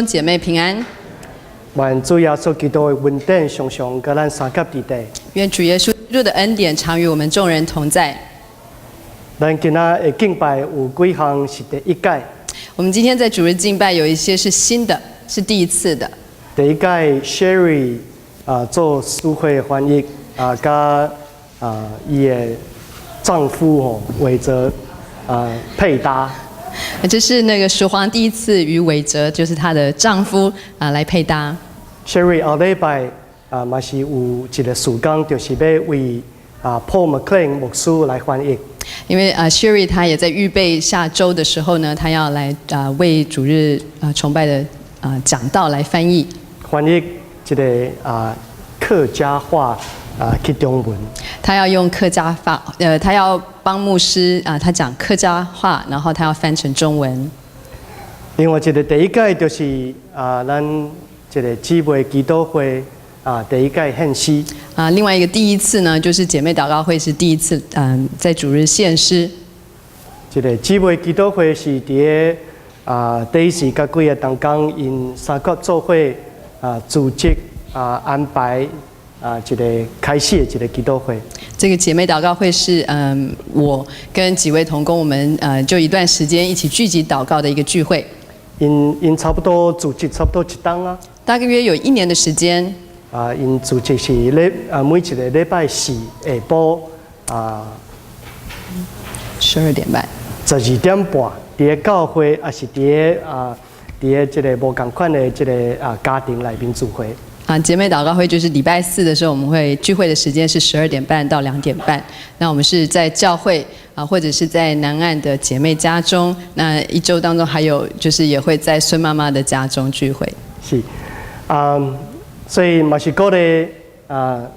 姐妹平安，愿主耶稣基督的恩典常常跟咱三甲伫地。愿主耶稣基督的恩典常与我们众人同在。咱今仔的敬拜有几项是第一届，我们今天在主日敬拜有一些是新的，是第一次的。第一届 Sherry 做书会翻译甲伊的丈夫韦泽配搭。这是那个淑华第一次与韦哲，就是她的丈夫来配搭。Sherry 后礼拜嘛是有一个事工，就是要为Paul McLean 牧师来翻译。因为Sherry 她也在预备下周的时候呢，她要来为主日崇拜的讲道来翻译。翻译这个客家话去中文。他要用客家话，他要帮牧师他讲客家话，然后他要翻成中文。另外一个第一届就是咱这个姊妹基督会第一届献诗。另外一个第一次呢，就是姐妹祷告会是第一次在主日献诗。这个姊妹基督会是伫个第一时甲几个同工因三角做伙组织安排。一个开始的一个基督会，这个姐妹祷告会是我跟几位同工，我们就一段时间一起聚集祷告的一个聚会。因差不多组织差不多一档啊，大约有1年的时间。因组织是每一个礼拜四下晡12点半，12点半，伫个教会也是伫个这个无同款的这个家庭内面聚会。姐妹祷告会就是礼拜4的时候，我们会聚会的时间是12点半到2点半。那我们是在教会或者是在南岸的姐妹家中。那一周当中还有就是也会在孙妈妈的家中聚会。是，所以嘛是鼓励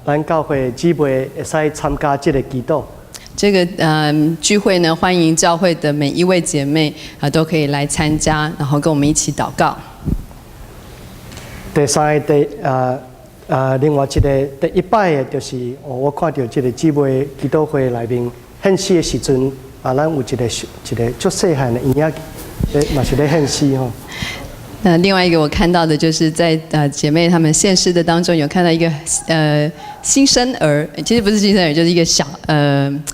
咱教会姊妹会使参加这个祈祷。这个聚会呢，欢迎教会的每一位姐妹都可以来参加，然后跟我们一起祷告。第三个另外一个第一摆的，就是我看到这个姊妹基督会内面献诗的时阵，咱有一个足细汉的婴仔，嘛是咧献诗吼。那另外一个我看到的就是在姐妹她们献诗的当中，有看到一个新生儿，其实不是新生儿，就是一个小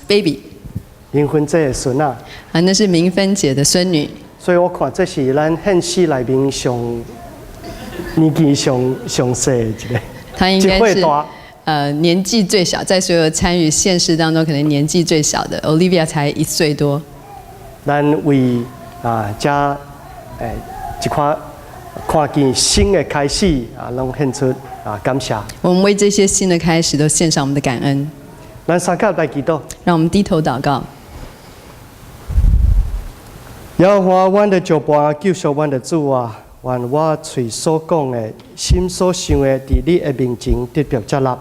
baby。明芬姐的孙啊。那是明芬姐的孙女。所以我看这是咱献诗内面年纪上细的一个，他应该是年纪最小，在所有参与献诗当中，可能年纪最小的 Olivia 才1岁多。咱为这一块看见新的开始拢献出感谢。我们为这些新的开始都献上我们的感恩。咱三甲来祈祷，让我们低头祷告。耶和华，阮的救伴，救赎阮的主啊！愿我嘴所讲的、心所想的，在你的面前得到接纳。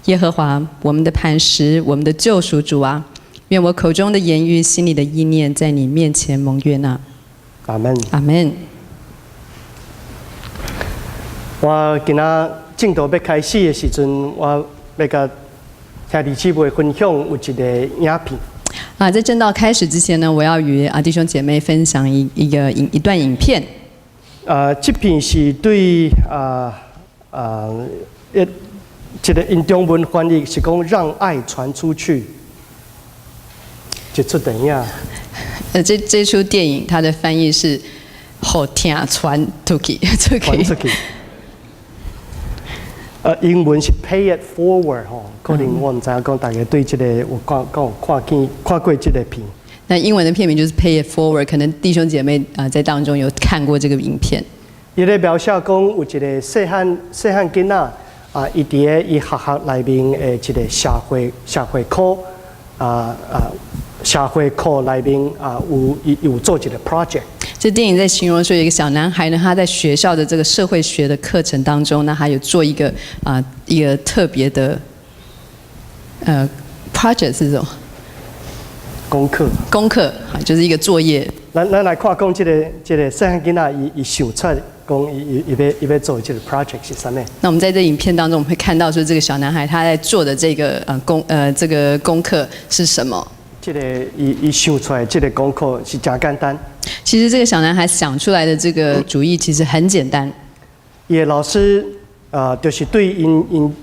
耶和华，我们的磐石，我们的救赎主啊！愿我口中的言语、心里的意念，在你面前蒙悦纳。阿门。阿门。我今仔正道要开始的时阵，我要甲兄弟姊妹分享有一个影片。在正道开始之前呢，我要与弟兄姐妹分享一段影片。这片是对一个因中文翻译是讲让爱传出去，一出电影。这出电影它的翻译是“好听传出去”，传出去。英文是 “pay it forward” 吼，可能我唔知影讲大家对这个有看过这个片。那英文的片名就是 Pay It Forward， 可能弟兄姐妹在当中有看过这个影片。伊咧描写讲有一个细汉囡仔伊伫个伊学校内面的一个社会课社会课内面有做一个 project。这电影在形容说，有一个小男孩呢，他在学校的这个社会学的课程当中，那他有做一个特别的project 是什么？功课就是一个作业。咱来看讲这个细汉囡仔伊想出讲伊要做这个 project 是啥物？那我们在这影片当中，我们会看到说这个小男孩他在做的这个这个功课是什么？这个伊想出来这个功课是真简单。其实这个小男孩想出来的这个主意其实很简单。伊的老师就是对因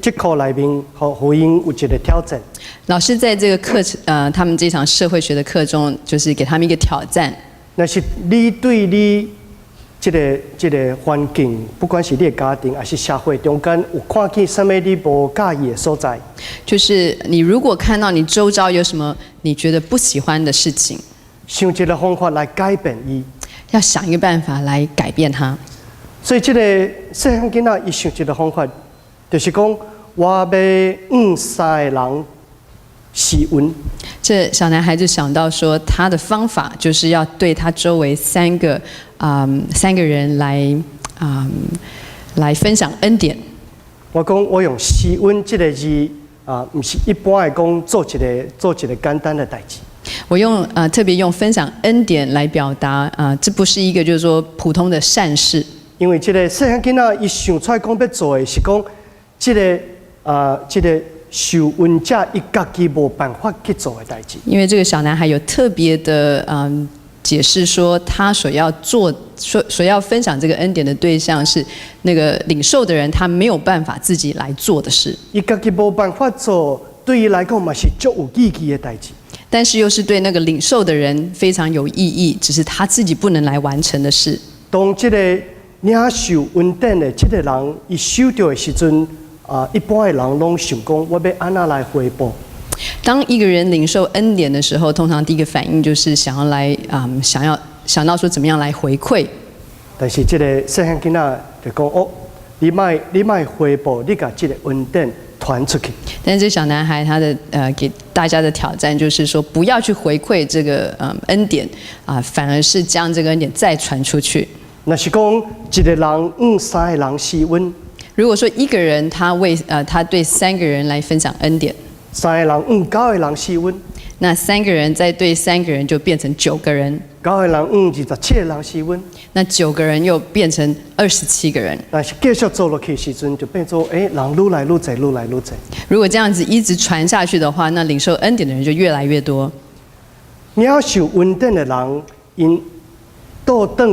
这课里面互因有一个挑战。老师在这个课程他们这场社会学的课中，就是给他们一个挑战。那是你对你这个环境，不管是你的家庭还是社会中间，有看见什么你无介意的所在？就是你如果看到你周遭有什么你觉得不喜欢的事情，想一个方法来改变伊，要想一个办法来改变它。所以这个细汉囡仔伊想一个方法，就是讲我要3个人试温。这小男孩就想到说，他的方法就是要对他周围3个人来分享恩典。我讲我用试温这个字不是一般来讲做一个简单的代志。我特别用分享恩典来表达这不是一个就是说普通的善事。因为这个细汉囡仔伊想出来讲要做的是讲，这个受温者伊家己无办法去做的代志。因为这个小男孩有特别的解释说，他所要分享这个恩典的对象是那个领受的人，他没有办法自己来做的事。伊家己无办法做，对伊来讲嘛是足有意义的代志。但是又是对那个领受的人非常有意义，只是他自己不能来完成的事。当这个领受恩典的这个人，伊收到的时阵，一般的人拢想讲，我要安怎来回报？当一个人领受恩典的时候，通常第一个反应就是想到说怎么样来回馈。但是这个细汉囡仔就讲哦，你卖回报，你把这个恩典传出去。但是这小男孩他的给大家的挑战就是说，不要去回馈这个恩典反而是将这个恩典再传出去。那是讲一个人3个人试温。如果说一个人他对3个人来分享恩典，3个人9个人试温，那3个人再对3个人就变成9个人，9个人27个人试温，那9个人又变成27个人。但是继续做落去的时阵，就变做人愈来愈侪，愈来愈侪。如果这样子一直传下去的话，那领受恩典的人就越来越多。领受恩典的人，因倒转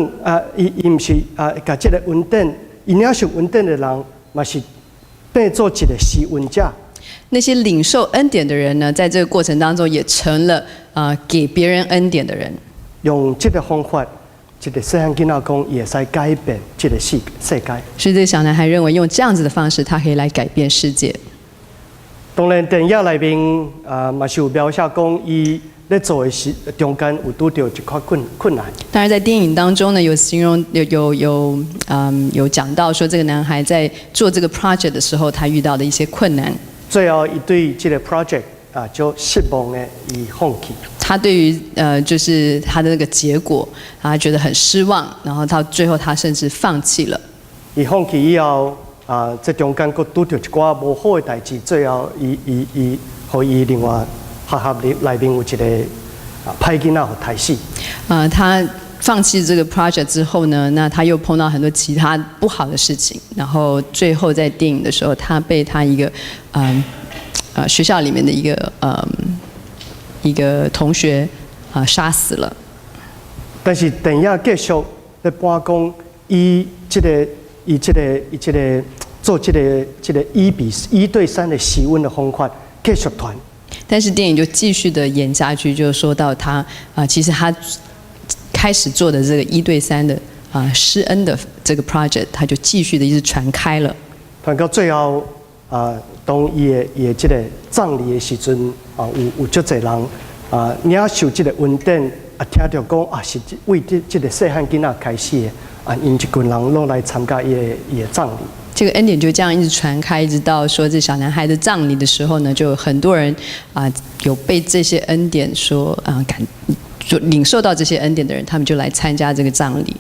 伊毋是甲这个恩典，因领受恩典的人，嘛是变做一个施恩者。那些领受恩典的人呢，在这个过程当中也成了给别人恩典的人。用这个方法，这个细汉囡仔讲，也使改变这个世界。所以这个小男孩认为，用这样子的方式，他可以来改变世界。当然，电影里面嘛是有描写讲，伊在做的时中间有拄到一块困难。当然，在电影当中呢，有形容有讲到说，这个男孩在做这个 project 的时候，他遇到的一些困难。最后，伊对这个 project 就失望的，伊放弃。他对于就是他的那个结果，他觉得很失望，然后到最后他甚至放弃了。伊放弃以后，这中间佫拄到一寡无好的代志，最后伊互伊另外学校里面有一个歹囡仔互杀死。他放弃这个 project 之后呢，那他又碰到很多其他不好的事情，然后最后在电影的时候，他被他一个学校里面的一个同学杀死了。但是电影继续在播讲，伊这个做这个1对3的施温的方法继续传。但是电影就继续的演下去，就说到他其实他开始做的这个1对3的施恩的这个 project， 他就继续的一直传开了。传到最后当伊的这个葬礼的时阵有足侪人领受这个恩典听到讲是为这个细汉囡仔开始的因一群人拢来参加伊的葬礼。这个恩典就这样一直传开，一直到说这小男孩的葬礼的时候呢，就有很多人有被这些恩典所就领受到这些恩典的人，他们就来参加这个葬礼。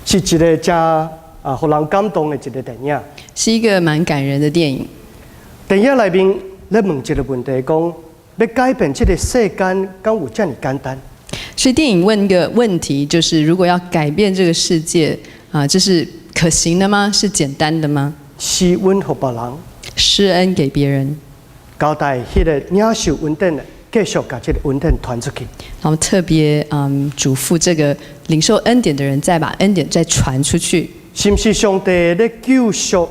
是一个真互人感动的一个电影，是一个蛮感人的电影。电影里面咧问一个问题，讲要改变这个世间，敢有这么简单？所以电影问一个问题，就是如果要改变这个世界这是可行的吗？是简单的吗？施恩给别人，施恩给别人，交代迄个领受恩典的继续把这个恩典传出去。然后特别嘱咐这个领受恩典的人，再把恩典再传出去。是不是上帝咧救赎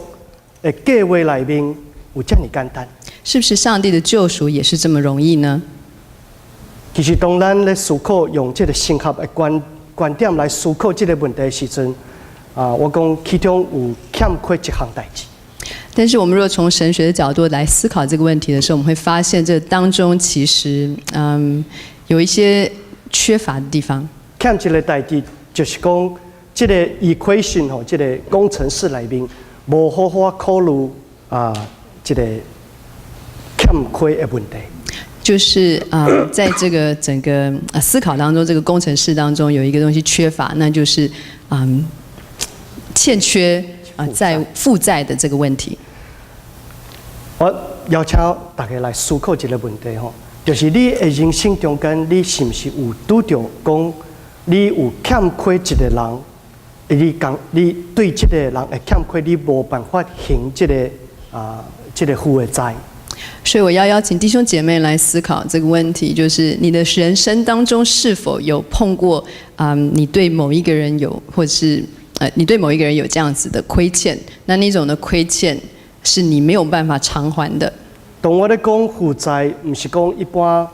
的计划里面有这么简单？是不是上帝的救赎也是这么容易呢？其实当咱咧思考用这个神学的观点来思考这个问题的时阵，我讲其中有欠缺一项代志。但是我们如果从神学的角度来思考这个问题的时候，我们会发现这当中其实有一些缺乏的地方。欠一个代志就是讲，这个equation吼，这个工程式里面无好好考虑这个欠缺的问题。就是在这个整个思考当中，这个工程式当中有一个东西缺乏，那就是欠缺负债的这个问题。我邀请大家来思考一个问题吼，就是你的人生中间，你是不是有拄到讲，你有欠缺一个人，你对这个人会欠缺，你无办法还这个负的债。所以我要邀请弟兄姐妹来思考这个问题，就是你的人生当中是否有碰过你对某一个人有，或者是你对某一个人有这样子的亏欠，那种的亏欠是你没有办法偿还的。当我在讲负债，不是讲一般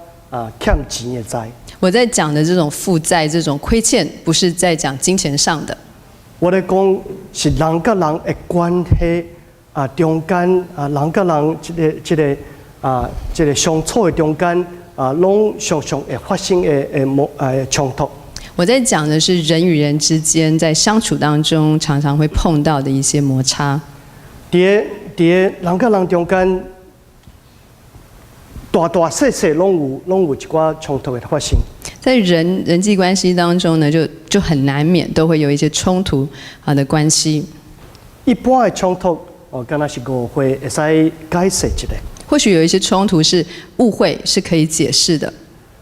欠钱的债。我在讲的这种负债、这种亏欠，不是在讲金钱上的。我在讲是人跟人的关系中间人跟人这个相处的中间拢常常会发生的冲突。我在讲的是人与人之间在相处当中常常会碰到的一些摩擦。在人跟人中间，大小小拢有一寡冲突的发生。在人际关系当中呢，就很难免都会有一些冲突的关系。一般的冲突，敢若是误会，会使解释一下。或许有一些冲突是误会，是可以解释的。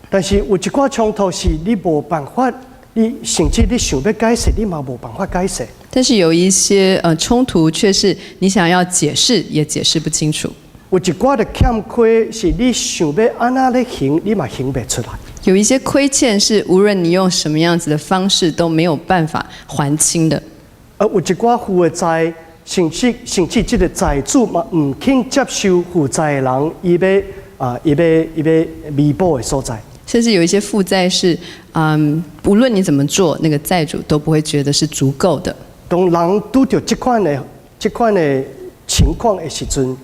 但是有一寡冲突是你无办法，你甚至你想要解释，你嘛无办法解释。但是有一些冲突却是你想要解释也解释不清楚。有一寡的欠缺是你想要安那咧行，你嘛行不出来。有一些亏欠是无论你用什么样子的方式都没有办法还清的。而有一寡负的债，甚至这个债主嘛唔肯接受负债的人，伊要弥补的所在。甚至有一些负债是，无论你怎么做，那个债主都不会觉得是足够的。当人拄到这款的情况的时阵，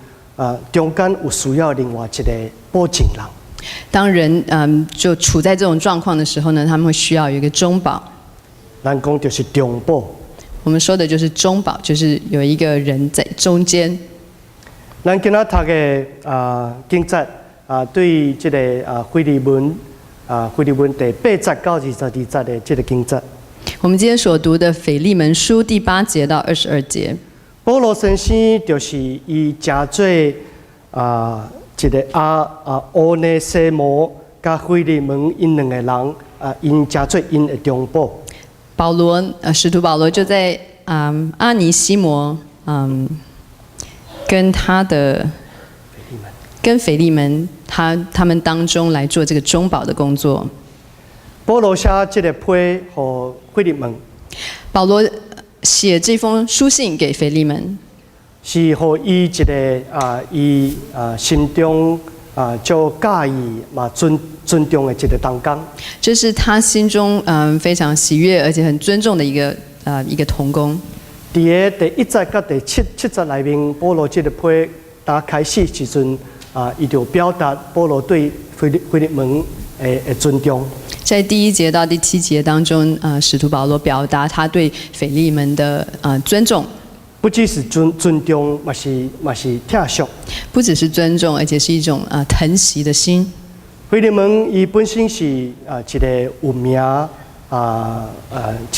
中间有需要另外一个保证人。当人就处在这种状况的时候呢，他们会需要有一个中保。咱讲就是中保。我们说的就是中保，就是有一个人在中间。咱今仔读的经节对这个腓利门第8节到22节的这个经节。我们今天所读的腓利门书第8节到22节。保罗先生就是伊真做一个欧内西摩甲腓利门因两个人因真做因的中保。使徒保罗就在阿尼西摩跟腓利门他们当中来做这个中保的工作。保罗写这个批给腓利门。保罗写这封书信给腓利门，是给伊一个伊心中就介意嘛尊重的一个同工。这是他心中非常喜悦而且很尊重的一个同工。在第1节到第7节里面，保罗这个批打开始时阵伊就表达保罗对腓利门的尊重。在第1节到第7节当中，使徒保罗表达他对腓利门的尊重。不只是尊重，嘛是疼惜。不只是尊重，而且是一种疼惜的心。腓利门伊本身是一个有名一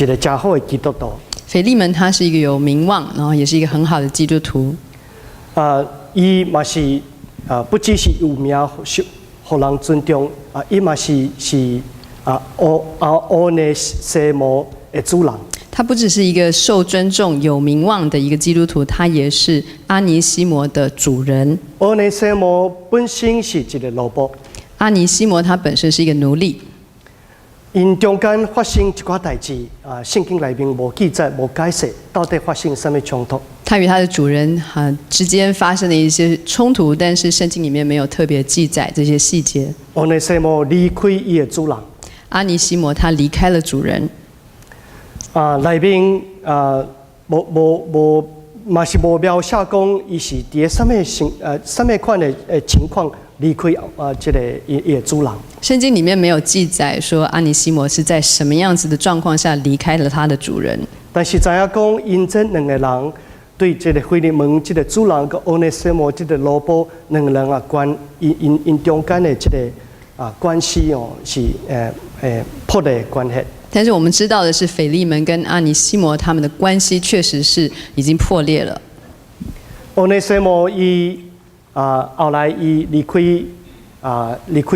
个真好的基督徒。腓利门他是一个有名望，然后也是一个很好的基督徒。伊嘛是不只是有名，互人尊重伊嘛是欧内西摩的主人。他不只是一个受尊重、有名望的一个基督徒，他也是阿尼西摩的主人。欧内西摩本身是一个萝卜。阿尼西摩他本身是一个奴隶，因中间发生一寡代志圣经内面无记载、无解释，到底发生什么冲突？他与他的主人之间发生的一些冲突，但是圣经里面没有特别记载这些细节。欧内西摩离开伊的主人，阿尼西摩他离开了主人，内面嘛是无描写讲伊是伫什么款的情况离开这个伊的主人。圣经里面没有记载说阿尼西摩是在什么样子的状况下离开了他的主人。但是知影讲因这两个人对这个腓利门这个主人跟欧内西摩这个罗波两个人因中间的这个关系是破裂关系。但是我们知道的是，腓利门跟阿尼西摩他们的关系确实是已经破裂了。欧内西摩伊后来伊离开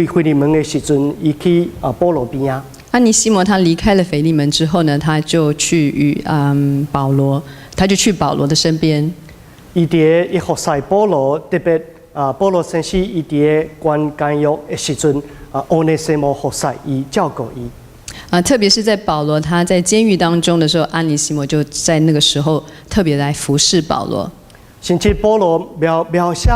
腓利门的时阵，伊去保罗边啊。阿尼西摩他离开了腓利门之后呢，他就去保罗的身边。伊伊服侍保罗，特别保罗先生伊伫关监狱的时阵，欧内西摩服侍伊，照顾伊。特别是在保罗他在监狱当中的时候，阿尼西摩就在那个时候特别来服侍保罗。甚至保罗描写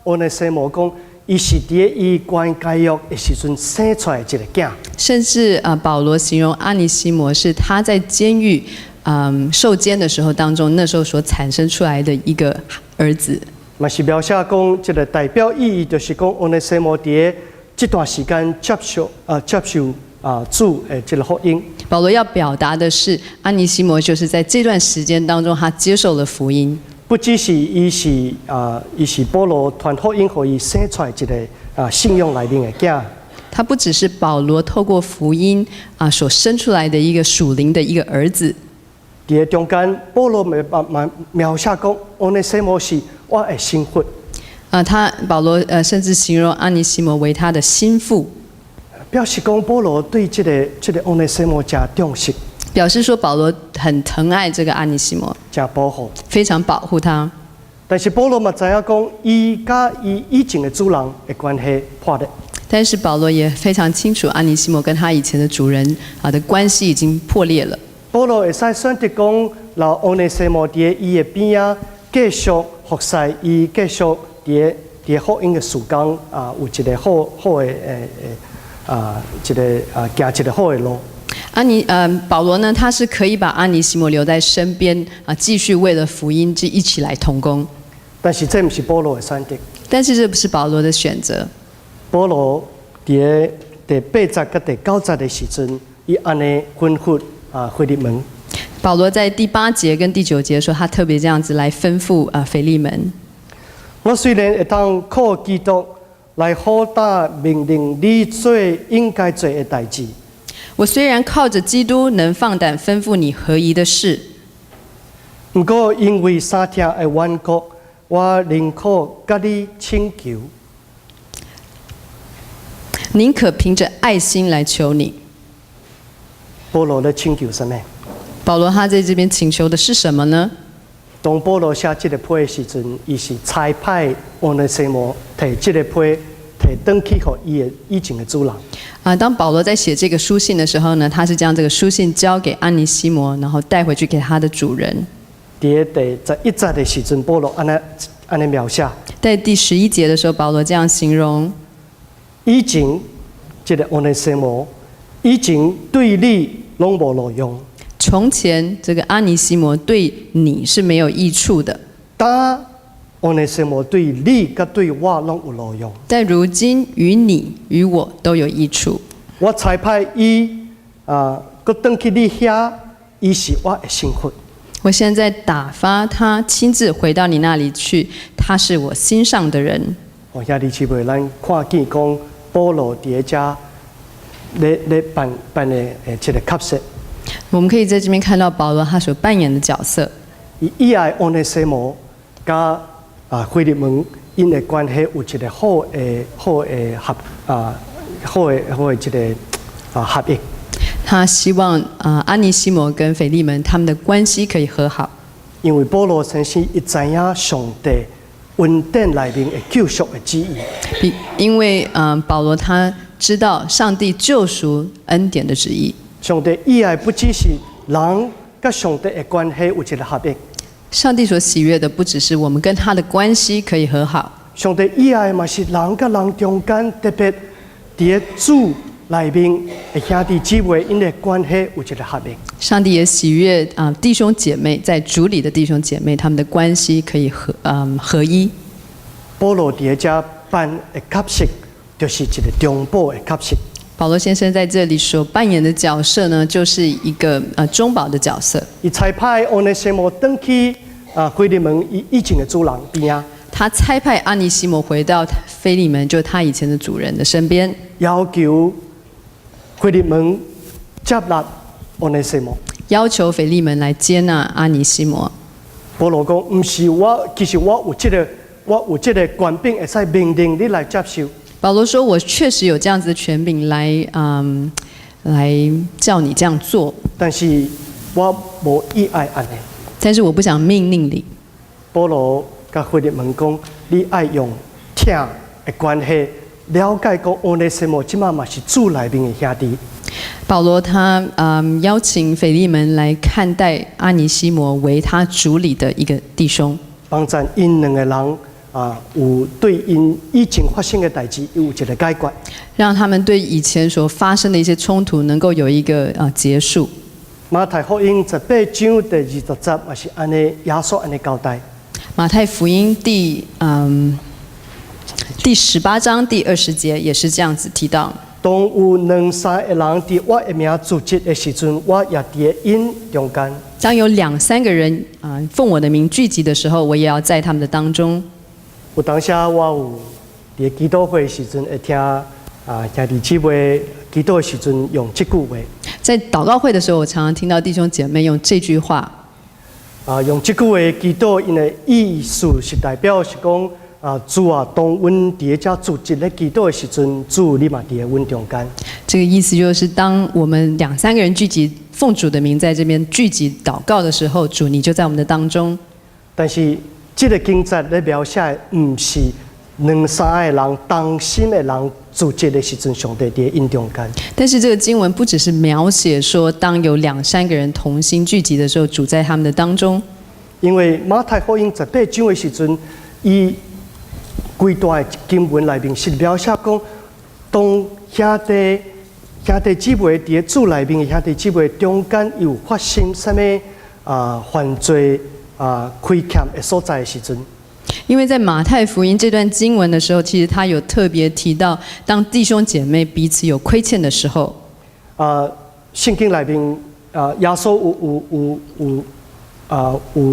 欧内西摩讲，伊是伫伊关监狱的时阵生出来一个囝。甚至保罗形容阿尼西摩是他在监狱受监的时候当中，那时候所产生出来的一个儿子。嘛是描写讲，这个代表意义就是讲，欧内西摩伫这段时间接受主的这个福音。保罗要表达的是，阿尼西摩就是在这段时间当中，他接受了福音。不只是伊是保罗传福音，互伊生出来一个信仰内面的囝。他不只是保罗透过福音所生出来的一个属灵的一个儿子。伫中间，保罗描写讲，欧内西摩是我的心腹。保罗甚至形容阿尼西摩为他的心腹，表示讲保罗对这个欧内西摩真重视，表示说保罗很疼爱这个阿尼西摩，真保护，非常保护他。但是保罗嘛知影讲，伊甲伊以前的主人的关系破裂。但是保罗也非常清楚，阿尼西摩跟他以前的主人的关系已经破裂了。保罗会使选择讲，让欧内西摩伫伊的边仔继续服侍伊，继续伫福音的事工有一个好的一个行一个好的路。保罗呢，他是可以把阿尼西摩留在身边继续为了福音就一起来同工。但是这不是保罗的选择。但是这不是保罗的选择。保罗伫第8节跟第9节的时阵，伊安尼吩咐腓利门。保罗在第8节跟第9节说，他特别这样子来吩咐腓利门。我虽然会当靠基督来好打命令你做应该做的代志，我虽然靠着基督能放胆吩咐你合宜的事，不过因为三听的缘故，我宁可甲你请求。宁可凭着爱心来求你。保罗咧请求什么？保罗他在这边请求的是什么呢？当保罗写这个批的时阵，伊是差派欧内西摩摕这个批摕回去给伊的以前的主人。当保罗在写这个书信的时候呢，他是将这个书信交给安尼西摩，然后带回去给他的主人。在第11节的时阵，保罗安尼描写。在第11节的时候，保罗这样形容：以前这个欧内西摩，以前对你拢无路用。从前这个阿尼西摩对你是没有益处的，但欧内西摩对你跟对我拢有路用。但如今与你与我都有益处。我差派伊搁回去你遐，伊是我的心腹。我现在打发他亲自回到你那里去，他是我心上的人。兄弟姊妹，咱看见讲保罗伫遮咧扮的这个角色。我们可以在这边看到保罗他所扮演的角色。以爱欧内西摩加腓利门因的关系有一个好的这个合一。他希望阿尼西摩跟腓利门他们的关系可以和好。因为保罗先生一知影上帝恩典内面的救赎的旨意。因为保罗他知道上帝救赎恩典的旨意。上帝意爱不只是人跟上帝的关系有一个合一，上帝所喜悦的不只是我们跟他的关系可以和好，上帝意爱嘛是人跟人中间特别伫主内面的兄弟姊妹，因的关系有一个合一。上帝也喜悦弟兄姐妹在主里的弟兄姐妹，他们的关系可以合一。保罗伫遮扮的角色，就是一个中保的角色。保罗先生在这里所扮演的角色呢，就是一个中保的角色。伊差派欧内西摩登去腓利门以前的主人边啊，他差派阿尼西摩回到腓利门，就他以前的主人的身边，要求腓利门接纳欧内西摩，要求腓利门来接纳阿尼西摩。保罗讲，唔是我，其实我有这个权柄，会使命令你来接受。保罗说：“我确实有这样子的权柄来叫你这样做，但是我无意爱安尼。但是我不想命令你。”保罗甲腓利门讲：“你爱用听的关系了解讲，欧内西摩即马嘛是主内面的兄弟。”保罗他邀请腓利门来看待阿尼西摩为他主里的一个弟兄，帮助因两个人。有对因以前发生的代志有一个解决，让他们对以前所发生的一些冲突能够有一个结束。马太福音18章第20节也是安尼，耶稣安尼交代。马太福音第18章第20节也是这样子提到。当有2、3个人伫我的名组织的时阵，我也伫因中间。当有2、3个人奉我的名聚集的时候，我也要在他们的当中。有当下我有伫基督会的时阵会听兄弟姊妹基督的时阵用这句话。在祷告会的时候，我常常听到弟兄姐妹用这句话。用这句话，基督因的意思是代表是讲主啊，当阮伫遮组织咧基督的时阵，主你嘛伫阮中间。这个意思就是，当我们2、3个人聚集奉主的名在这边聚集祷告的时候，主你就在我们的当中。但是这个经节咧描写的唔是2、3个人同心的人组织的时阵，上帝伫因中间。但是这个经文不只是描写说，当有2、3个人同心聚集的时候，主在他们的当中。因为马太福音18章的时阵，伊规段的经文内面是描写讲，当兄弟姊妹伫主内面的兄弟姊妹中间有发生什么犯罪亏欠的所在的时阵。因为在马太福音这段经文的时候，其实他有特别提到，当弟兄姐妹彼此有亏欠的时候，圣经内面耶稣有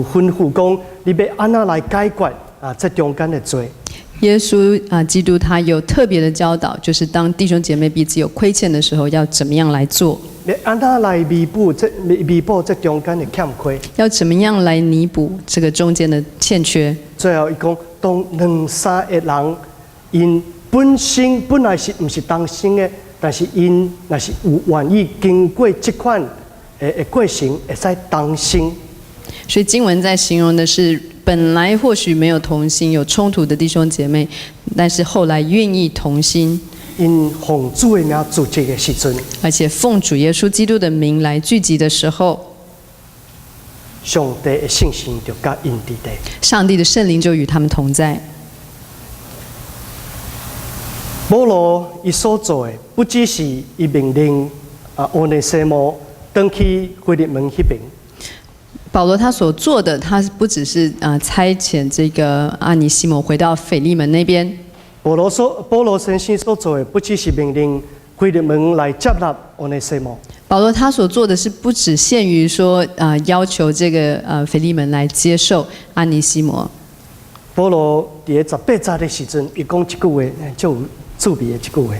吩咐讲，你要安怎来解决这中间的罪。耶稣基督他有特别的教导，就是当弟兄姐妹彼此有亏欠的时候，要怎么样来做？要安怎来弥补这中间的欠亏？要怎么样来弥补这个中间的欠缺？最后，伊讲，当2、3个人，因本来是唔是同心的，但是因若是有愿意经过这款的过程，会使同心。所以经文在形容的是，本来或许没有同心、有冲突的弟兄姐妹，但是后来愿意同心。因奉主的名组织的时阵，而且奉主耶稣基督的名来聚集的时候，上帝的圣神就甲因伫地，上帝的圣灵就与他们同在。保罗伊所做的，不只是伊命令欧内西摩登去腓利门迄边。保罗他所做的，他不只是差遣这个阿尼西摩回到腓利门那边。保罗先生所做的，不只是命令腓利门来接纳欧内西摩。保罗他所做的是不只限于说要求这个腓利门来接受阿尼西摩。保罗伫18节的时阵，伊讲一句话，就有注意的一句话。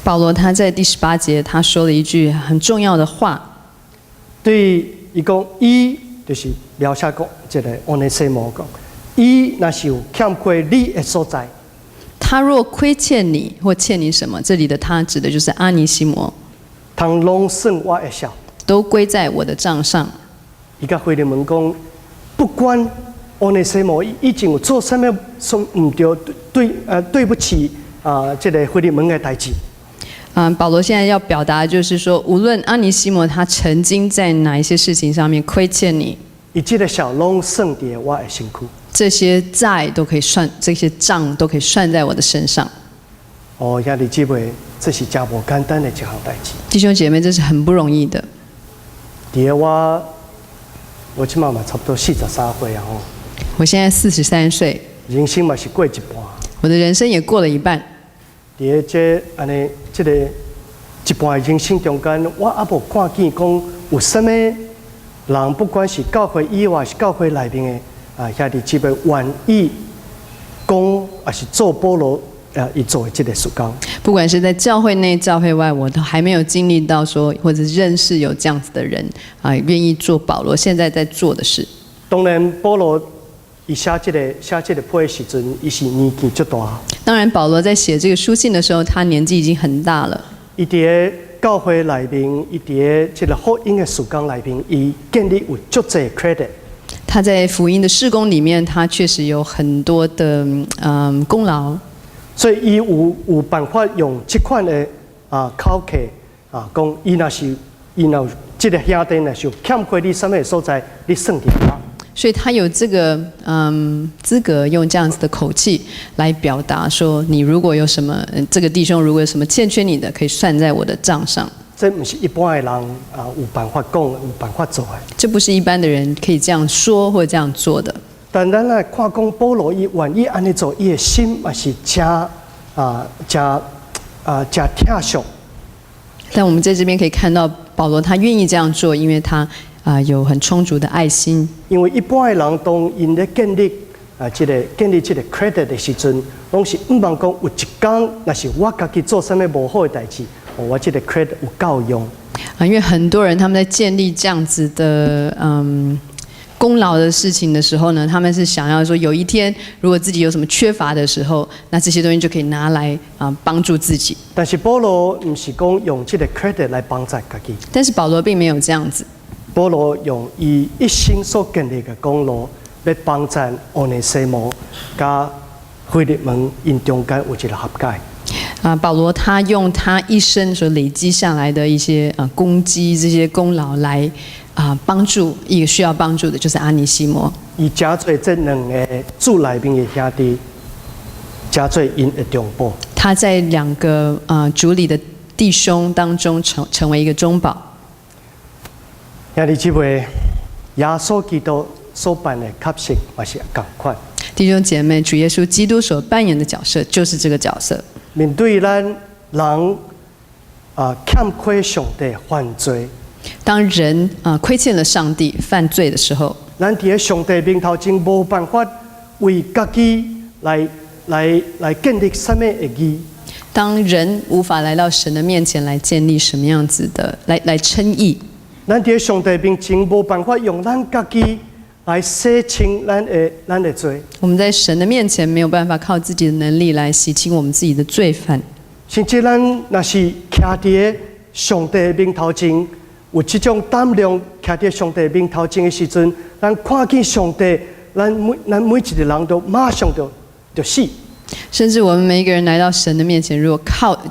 保罗他在第18节他说了一句很重要的话，对伊讲，伊就是描写讲这个欧内西摩讲，伊若是有欠亏你的所在。他若亏欠你或欠你什么，这里的他指的就是阿尼西摩，通拢算我的小，都归在我的账上。伊甲腓利门讲，不管欧内西摩已经有做什么唔对不起这个腓利门的代志。保罗现在要表达就是说，无论阿尼西摩他曾经在哪一些事情上面亏欠你，以这个小拢算在我的身躯。这些债都可以算，这些账都可以算在我的身上。哦，兄弟姊妹，这是真无简单的一项代志。弟兄姐妹，这是很不容易的。我即马嘛差不多43岁啊吼。我现在43岁，人生嘛是过一半。我的人生也过了一半。伫这安尼，这个一半的人生中间，我还无看见讲有什么人，不管是教会以外，是教会内面的兄弟姊妹，愿意讲，还是做保罗伊做的这个事工。不管是在教会内、教会外，我都还没有经历到说，或者认识有这样子的人愿意做保罗现在在做的事。当然，保罗伊写这个批的时阵，伊是年纪足大。当然，保罗在写这个书信的时候，他年纪已经很大了。伊伫教会内面，伊伫这个福音的事工内面，伊建立有足侪 credit。他在福音的事工里面，他确实有很多的功劳。所以伊有办法用这款的口气讲伊若有这个兄弟若是欠亏你什么所在，你算点他。所以他有这个资格用这样子的口气来表达说，你如果有什么这个弟兄如果有什么欠缺你的，可以算在我的账上。这不是一般的人有办法讲、有办法做的。这不是一般的人可以这样说或这样做的。但咱来看讲保罗伊愿意安尼做，伊的心也是真疼惜。但我们在这边可以看到保罗他愿意这样做，因为他有很充足的爱心。因为一般的人当因咧建立这个 credit 的时阵，拢是唔茫讲有一天，若是我家己做什么无好的代志，我这个 credit 有够用。因为很多人他们在建立这样子的功劳的事情的时候呢，他们是想要说，有一天如果自己有什么缺乏的时候，那这些东西就可以拿来帮助自己。但是保罗不是讲用这个 credit 来帮助自己。但是保罗并没有这样子。保罗用伊一生所建立的功劳，来帮助欧内西摩加腓利门因中间有一个合解。保罗他用他一生所累积下来的一些功绩、这些功劳来帮助一个需要帮助的，就是阿尼西摩。伊真做这两个主内面的兄弟，真做因的中保。他在两个主里的弟兄当中成为一个中保。兄弟姊妹，耶稣基督所扮的角色也是同款。弟兄姐妹，主耶稣基督所扮演的角色就是这个角色。面对咱人欠亏上帝犯罪，当人亏欠了上帝犯罪的时候，咱伫上帝面头前无办法为家己来建立什么的义。当人无法来到神的面前来建立什么样子的来称义，咱伫上帝面前无办法用咱家己来洗清咱的罪。我们在神的面前没有办法靠自己的能力来洗清我们自己的罪犯。甚至咱若是徛伫上帝面头前，有这种胆量徛伫上帝面头前的时阵，咱看见上帝，咱每一个人都马上就死。甚至我们每一个人来到神的面前，如果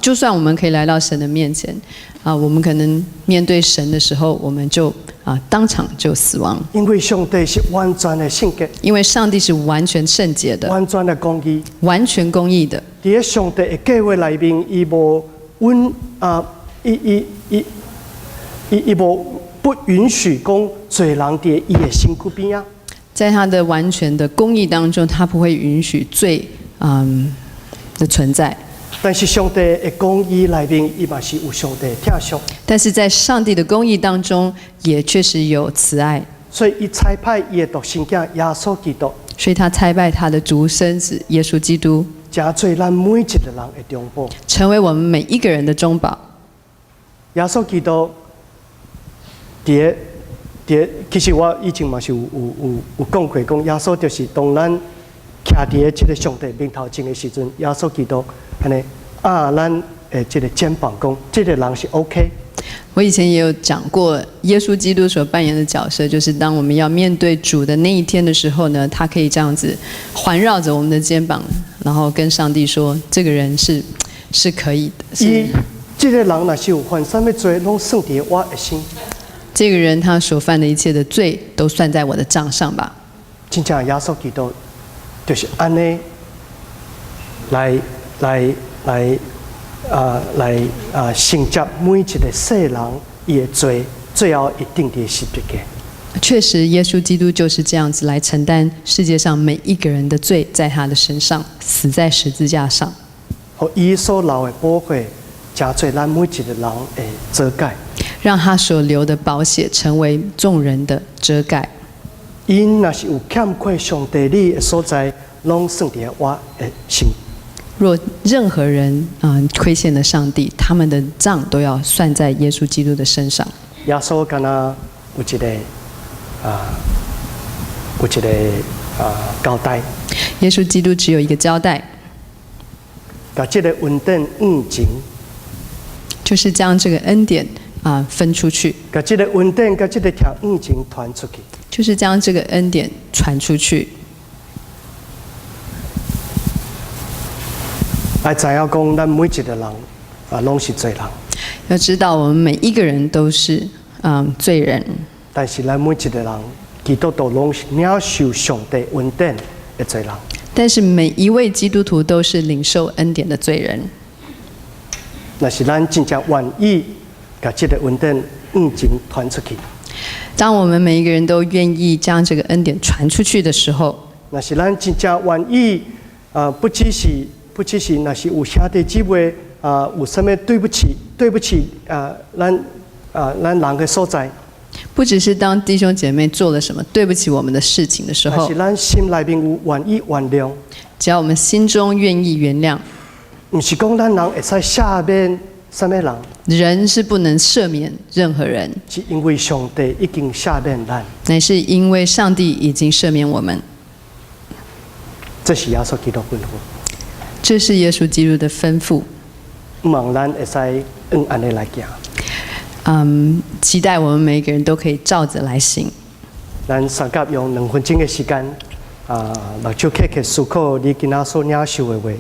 就算我们可以来到神的面前，我们可能面对神的时候，我们就当场就死亡。因为上帝是完全的圣洁，因为上帝是完全圣洁的，完全的公义，完全公义的。在上帝的计划里面，伊无不允许讲罪人在伊的身躯边啊。在他的完全的公义当中，他不会允许罪的存在。但是上帝的公义里面，伊嘛是有上帝的疼惜。但是在上帝的公义当中，也确实有慈爱。所以伊差派伊的独生子耶稣基督。所以他差派他的独生子耶稣基督，加做咱每一个人的中保，成为我们每一个人的中保。耶稣基督，其实我以前嘛是有讲过，讲耶稣就是当咱徛伫这个上帝面头前的时阵，耶稣基督安尼咱的这个肩膀讲，这个人是 OK。我以前也有讲过，耶稣基督所扮演的角色，就是当我们要面对主的那一天的时候呢，他可以这样子环绕着我们的肩膀，然后跟上帝说：“这个人是可以的。”这个人若是有犯什么罪，拢算在我的身。这个人他所犯的一切的罪，都算在我的账上吧。真正耶稣基督就是安尼来承接每一个世人伊的罪，最后一定在十字架。确实，耶稣基督就是这样子来承担世界上每一个人的罪，在他的身上死在十字架上。和伊所留的宝血，加做咱每一个人的遮盖。让他所留的宝血成为众人的遮盖。因若是有欠缺上帝你的所在，拢算在我的身。若任何人亏欠了上帝，他们的账都要算在耶稣基督的身上。耶稣敢若有一个交代。耶稣基督只有一个交代，把这个恩典前，就是将这个恩典分出去。把这个恩典，把这个条前传出去。就是将这个恩典传出去。来知影讲，咱每一个人拢是罪人。要知道，我们每一个人都是罪人。但是咱每一个人，基督徒拢是领受上帝恩典的罪人。但是每一位基督徒都是领受恩典的罪人。那是咱真正愿意把这个恩典前传出去。当我们每一个人都愿意将这个恩典传出去的时候，那是咱真正愿意不只是那是有兄弟姊妹有什么对不起咱人的所在。不只是当弟兄姐妹做了什么对不起我们的事情的时候，是咱心内面有愿意原谅。只要我们心中愿意原谅，不是讲咱人会使赦免什么人。人是不能赦免任何人，是因为上帝已经赦免咱。乃是因为上帝已经赦免我们。这是耶稣基督吩咐。这是耶稣基督的吩咐。望咱会使安尼来行。期待我们每一个人都可以照着来行。咱三甲用2分钟的时间，目睭刻刻思考你今仔所领受的话。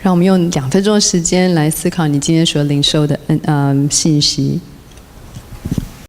让我们用2分钟的时间来思考你今天所领受的信息。